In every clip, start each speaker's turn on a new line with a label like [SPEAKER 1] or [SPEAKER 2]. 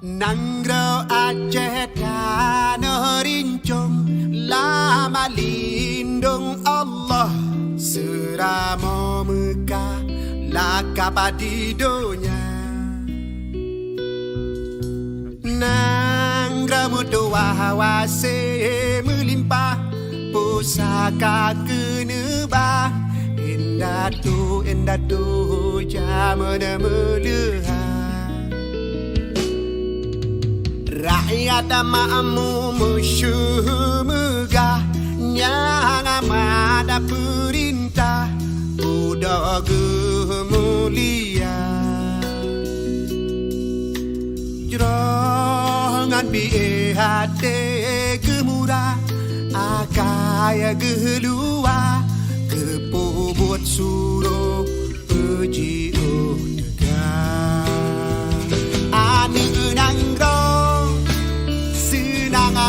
[SPEAKER 1] Nanggro Aceh tanah rincung, lama lindung Allah, seramo Mekah lakap di dunia. Nanggro mutua wase melimpah, pusaka kenebah, indah tu jamana melihat. Rakyat makmu musuh megah, yang amada perintah udah gemulia. Jerongan biye hati gemurah, akaya gelua, kepobot suruh puji tegak. Ani nanggro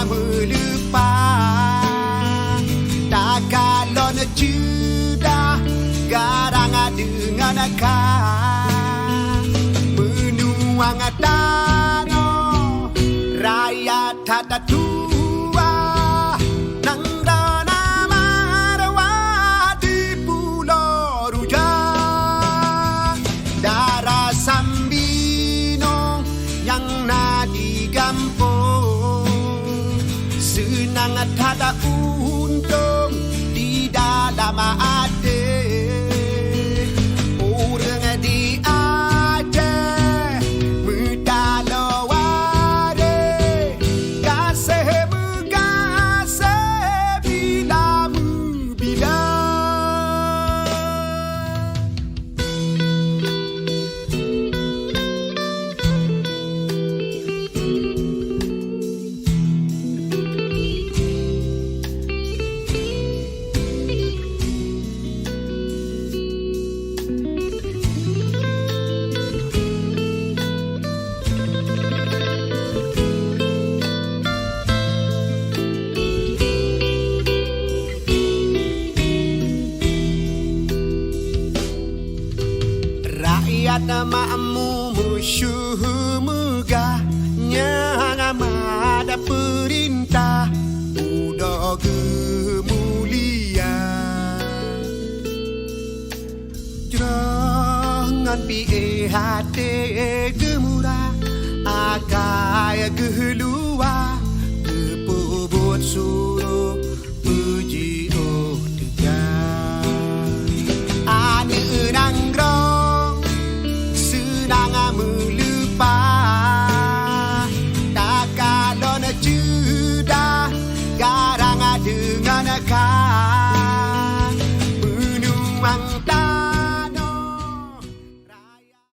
[SPEAKER 1] melupa, tak kalau cedah garang dengan akal, menuang tanah rakyat tak tua, nanggana marwah di Pulau Rujak, darah Sambino yang nadi gampung. Senang tak untung di dalam hati orang di Aceh mutalaware, kasih mengasih bila bila. Rakyat makmu musuh megah, yang amada perintah udah gemulia. Jerongan piye hati gemurah, akaya gelua, kepobot suruh puji tegak. Ane nanggro melupa, tak kalau cedah garang dengan akal.